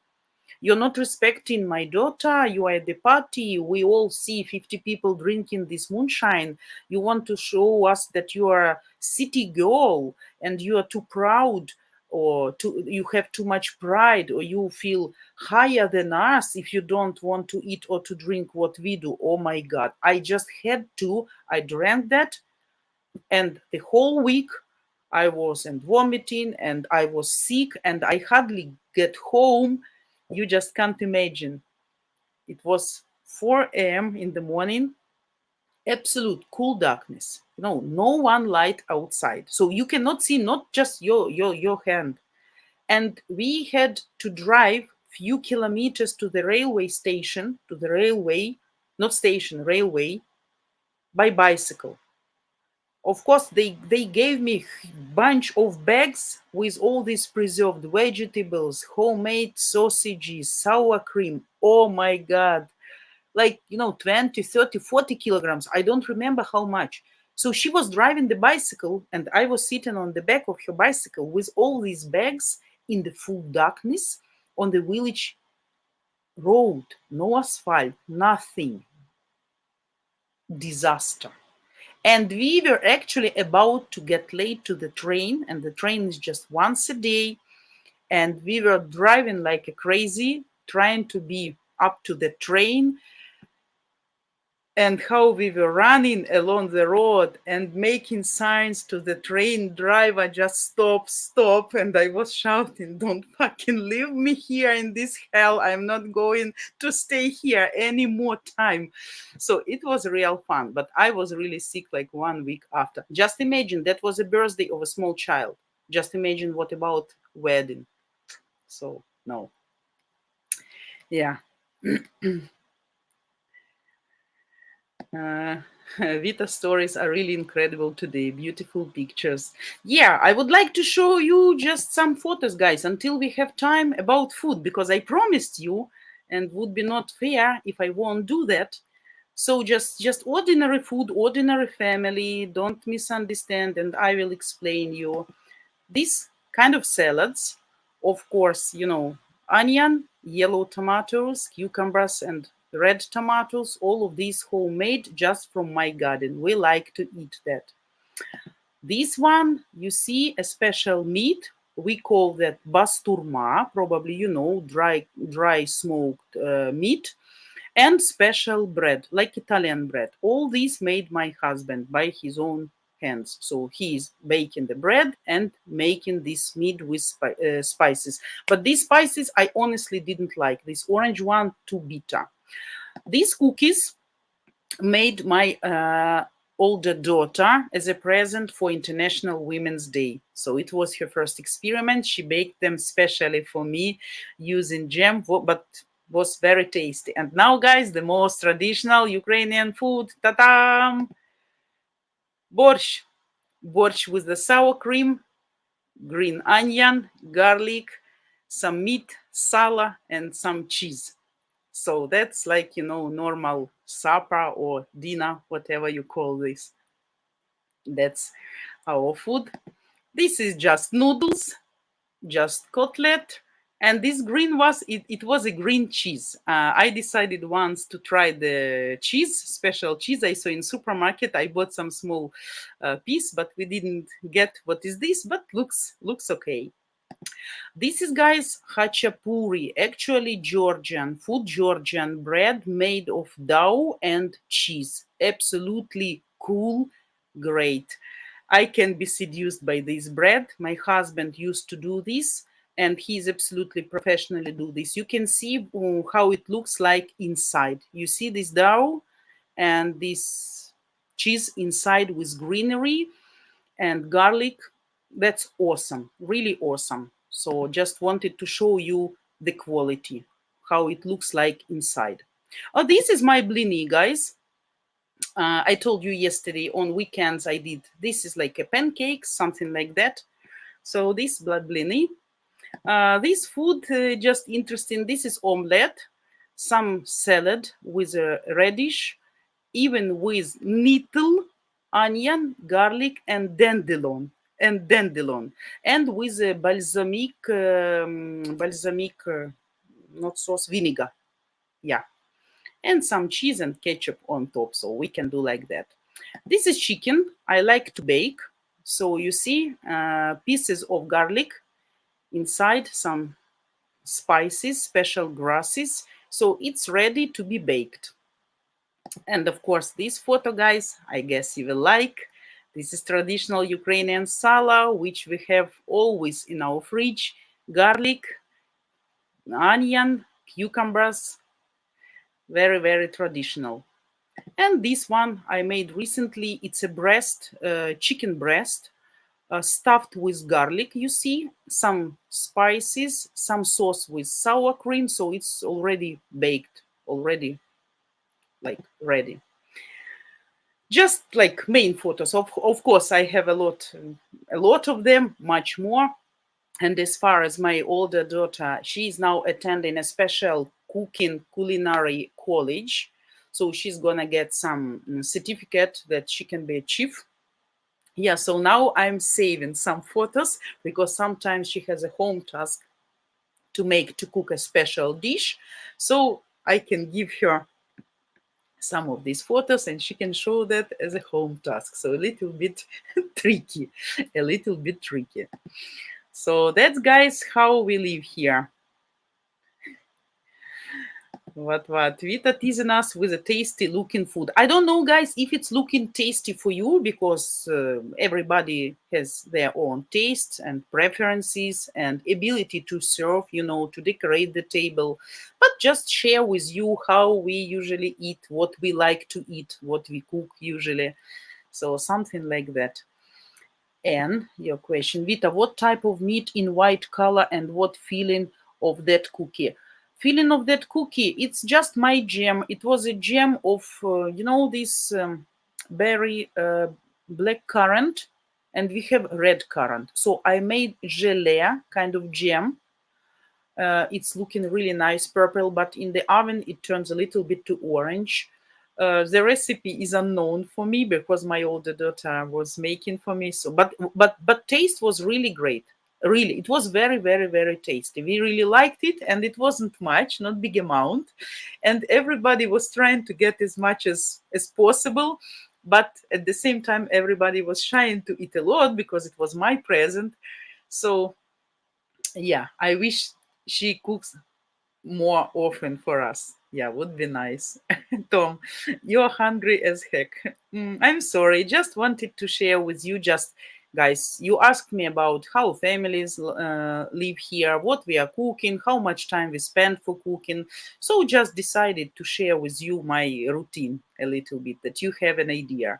you're not respecting my daughter. You are at the party. We all see 50 people drinking this moonshine. You want to show us that you are a city girl and you are too proud, or you have too much pride, or you feel higher than us if you don't want to eat or to drink what we do. Oh my God. I just had to. I drank that, and the whole week I wasn't vomiting and I was sick and I hardly get home. You just can't imagine. It was 4 a.m. in the morning, absolute cool darkness. No one light outside. So you cannot see not just your hand. And we had to drive few kilometers to the railway station, to the railway, not station, railway, by bicycle. Of course, they gave me bunch of bags with all these preserved vegetables, homemade sausages, sour cream. Oh my God. Like, 20, 30, 40 kilograms. I don't remember how much. So she was driving the bicycle and I was sitting on the back of her bicycle with all these bags in the full darkness on the village road. No asphalt, nothing. Disaster. And we were actually about to get late to the train, and the train is just once a day. And we were driving like a crazy, trying to be up to the train, and how we were running along the road and making signs to the train driver, just stop, stop. And I was shouting, don't fucking leave me here in this hell. I'm not going to stay here any more time. So it was real fun, but I was really sick like 1 week after. Just imagine, that was a birthday of a small child. Just imagine what about wedding. So no. Yeah. Vita stories are really incredible today. Beautiful pictures. Yeah, I would like to show you just some photos, guys, until we have time about food, because I promised you, and would be not fair if I won't do that. So just ordinary food, ordinary family. Don't misunderstand, and I will explain you. These kind of salads, of course, onion, yellow tomatoes, cucumbers, and red tomatoes, all of these homemade just from my garden. We like to eat that. This one, you see a special meat. We call that basturma, probably dry smoked meat, and special bread, like Italian bread. All these made my husband by his own hands. So he is baking the bread and making this meat with spices. But these spices I honestly didn't like. This orange one, too bitter. These cookies made my older daughter as a present for International Women's Day. So it was her first experiment. She baked them specially for me using jam, but was very tasty. And now, guys, the most traditional Ukrainian food, ta-da! Борщ. Борщ with the sour cream, green onion, garlic, some meat, sala, and some cheese. So that's like, normal supper or dinner, whatever you call this. That's our food. This is just noodles, just cutlet. And this green it was a green cheese. I decided once to try the cheese, special cheese I saw in supermarket. I bought some small piece, but we didn't get what is this, but looks okay. This is, guys, hachapuri, actually Georgian food, Georgian bread made of dough and cheese. Absolutely cool, great. I can be seduced by this bread. My husband used to do this, and he's absolutely professionally do this. You can see how it looks like inside. You see this dough and this cheese inside with greenery and garlic. That's awesome, really awesome. So just wanted to show you the quality, how it looks like inside. Oh, this is my blini, guys. I told you yesterday on weekends I did. This is like a pancake, something like that. So this blood blini. This food just interesting. This is omelette, some salad with a radish, even with nettle, onion, garlic, and and with a balsamic, not sauce, vinegar. Yeah, and some cheese and ketchup on top. So we can do like that. This is chicken. I like to bake. So you see pieces of garlic inside, some spices, special grasses. So it's ready to be baked. And of course, this photo, guys, I guess you will like. This is traditional Ukrainian sala, which we have always in our fridge. Garlic, onion, cucumbers, very, very traditional. And this one I made recently. It's a breast, chicken breast, stuffed with garlic, you see, some spices, some sauce with sour cream. So it's already baked, already like ready. Just like main photos. Of course, I have a lot of them, much more. And as far as my older daughter, she is now attending a special cooking culinary college. So she's gonna get some certificate that she can be a chef. Yeah, so now I'm saving some photos because sometimes she has a home task to cook a special dish. So I can give her some of these photos and she can show that as a home task. So a little bit tricky, a little bit tricky. So that's, guys, how we live here. What? Vita teasing us with a tasty looking food. I don't know, guys, if it's looking tasty for you because everybody has their own tastes and preferences and ability to serve, to decorate the table. But just share with you how we usually eat, what we like to eat, what we cook usually. So something like that. And your question, Vita, what type of meat in white color and what feeling of that cookie? Feeling of that cookie, it's just my jam. It was a jam of, this berry, black currant, and we have red currant. So I made gelée, kind of jam. It's looking really nice purple, but in the oven it turns a little bit to orange. The recipe is unknown for me because my older daughter was making for me. So, but taste was really great. Really, it was very, very, very tasty. We really liked it, and it wasn't much, not big amount, and everybody was trying to get as much as possible. But at the same time, everybody was trying to eat a lot because it was my present. So yeah, I wish she cooks more often for us. Yeah, would be nice. Tom, you're hungry as heck. I'm sorry. Just wanted to share with you. Just guys, you asked me about how families live here, what we are cooking, how much time we spend for cooking. So just decided to share with you my routine a little bit that you have an idea.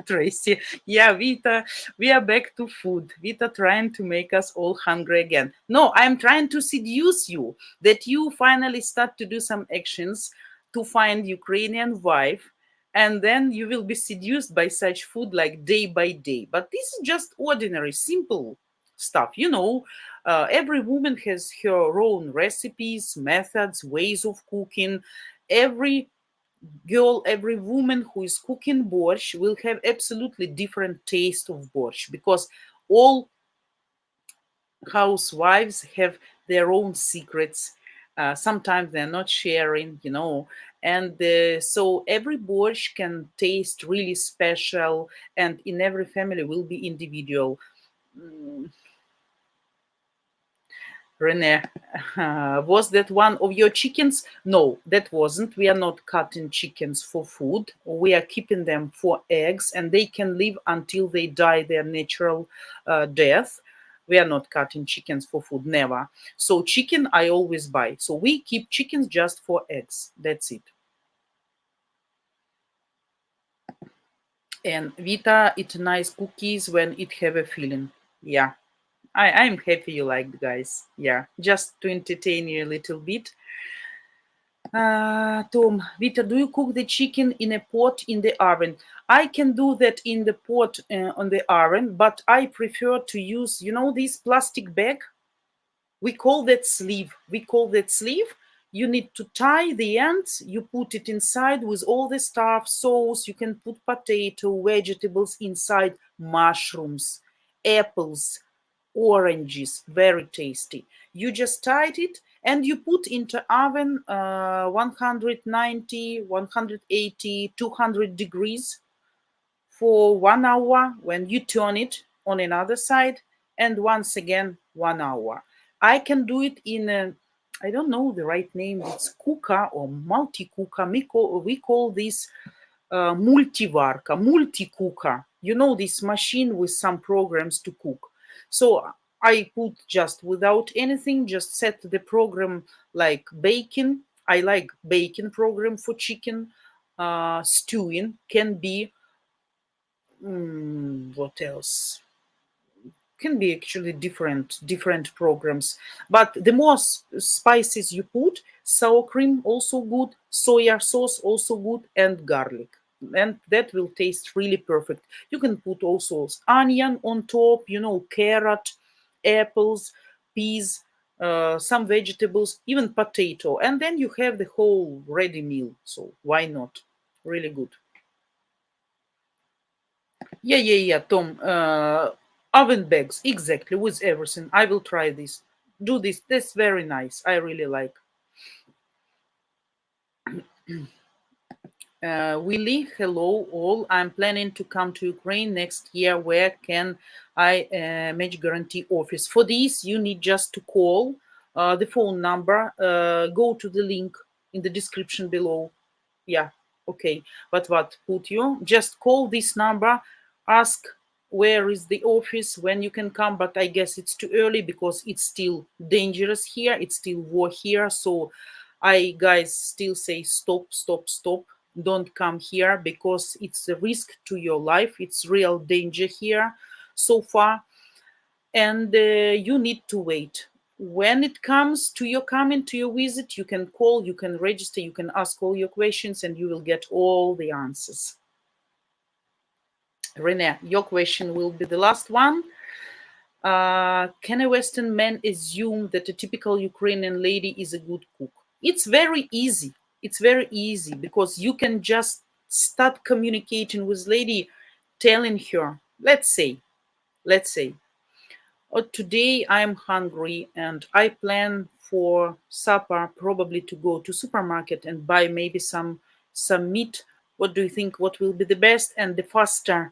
Tracy. Yeah, Vita, we are back to food. Vita trying to make us all hungry again. No, I'm trying to seduce you that you finally start to do some actions to find Ukrainian wife, and then you will be seduced by such food like day by day. But this is just ordinary, simple stuff. Every woman has her own recipes, methods, ways of cooking. Every girl, every woman who is cooking borscht will have absolutely different taste of borscht because all housewives have their own secrets. Sometimes they're not sharing, and so every borscht can taste really special, and in every family will be individual. Mm, Renee, was that one of your chickens? No, that wasn't. We are not cutting chickens for food. We are keeping them for eggs, and they can live until they die their natural death. We are not cutting chickens for food, never. So, chicken I always buy. So, we keep chickens just for eggs. That's it. And Vita, eat nice cookies when it have a feeling. Yeah. I'm happy you liked, guys. Yeah, just to entertain you a little bit. Tom, Vita, do you cook the chicken in a pot in the oven? I can do that in the pot on the oven, but I prefer to use, this plastic bag. We call that sleeve. We call that sleeve. You need to tie the ends. You put it inside with all the stuff, sauce. You can put potato, vegetables inside, mushrooms, apples, oranges, very tasty. You just tied it and you put into oven 190, 180, 200 degrees for 1 hour. When you turn it on another side, and once again 1 hour. I can do it in a, I don't know the right name, it's cooker or multi cooker. We call this multivarka, multi cooker. This machine with some programs to cook. So I put just without anything, just set the program like baking. I like baking program for chicken. Stewing can be, what else? Can be actually different programs, but the more spices you put, sour cream also good, soya sauce also good, and garlic, and that will taste really perfect. You can put also onion on top, carrot, apples, peas, some vegetables, even potato, and then you have the whole ready meal. So why not? Really good. Yeah, Tom. Oven bags, exactly, with everything. I will try this. Do this. That's very nice. I really like. Willie, hello all. I'm planning to come to Ukraine next year. Where can I match guarantee office? For this, you need just to call the phone number. Go to the link in the description below. Yeah, okay. But what put you? Just call this number, ask where is the office, when you can come. But I guess it's too early because it's still dangerous here. It's still war here. So I guys still say stop, stop, stop. Don't come here because it's a risk to your life. It's real danger here so far, and you need to wait. when it comes to your coming, to your visit, you can call, you can register, you can ask all your questions, and you will get all the answers. Renee, your question will be the last one. Can a Western man assume that a typical Ukrainian lady is a good cook? It's very easy. It's very easy because you can just start communicating with lady, telling her, let's say, or today I'm hungry and I plan for supper probably to go to supermarket and buy maybe some meat. What do you think? What will be the best and the faster,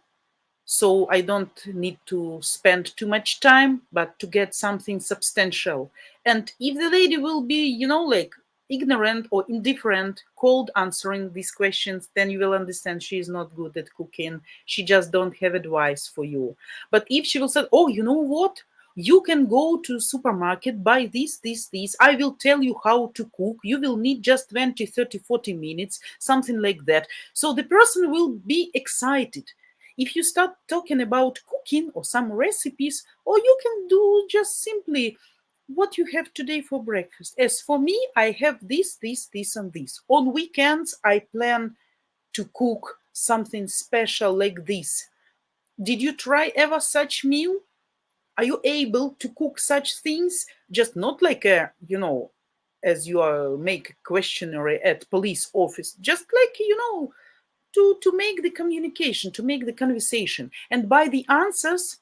so I don't need to spend too much time, but to get something substantial. And if the lady will be, like ignorant or indifferent, cold answering these questions, then you will understand she is not good at cooking. She just don't have advice for you. But if she will say, oh, you know what? You can go to supermarket, buy this. I will tell you how to cook. You will need just 20, 30, 40 minutes, something like that. So the person will be excited. If you start talking about cooking or some recipes, or you can do just simply what you have today for breakfast. As for me, I have this, and this. On weekends, I plan to cook something special like this. Did you try ever such meal? Are you able to cook such things? Just not like as you make a questionnaire at police office. Just like to make the communication, to make the conversation. And by the answers,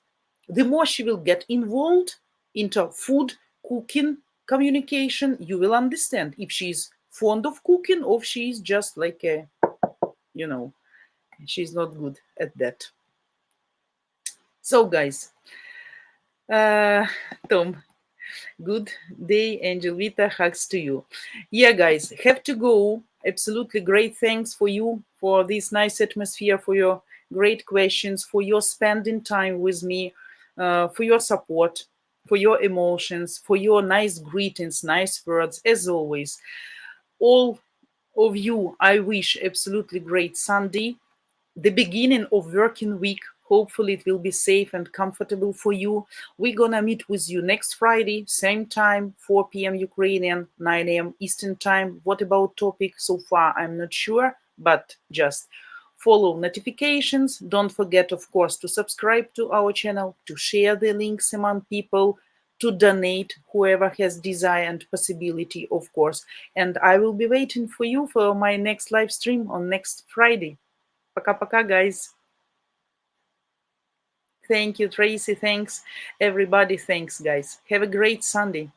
the more she will get involved into food, cooking, communication, you will understand if she's fond of cooking or if she's just like you know, she's not good at that. So, guys, Tom, good day, Angel Vita, hugs to you. Yeah, guys, have to go. Absolutely great. Thanks for you, for this nice atmosphere, for your great questions, for your spending time with me, for your support, for your emotions, for your nice greetings, nice words, as always. All of you, I wish absolutely great Sunday, the beginning of working week. Hopefully it will be safe and comfortable for you. We're gonna meet with you next Friday, same time, 4 p.m. Ukrainian, 9 a.m. Eastern time. What about topic so far? I'm not sure, but just follow notifications. Don't forget, of course, to subscribe to our channel, to share the links among people, to donate whoever has desire and possibility, of course. And I will be waiting for you for my next live stream on next Friday. Пока-пока, guys. Thank you, Tracy. Thanks, everybody. Thanks, guys. Have a great Sunday.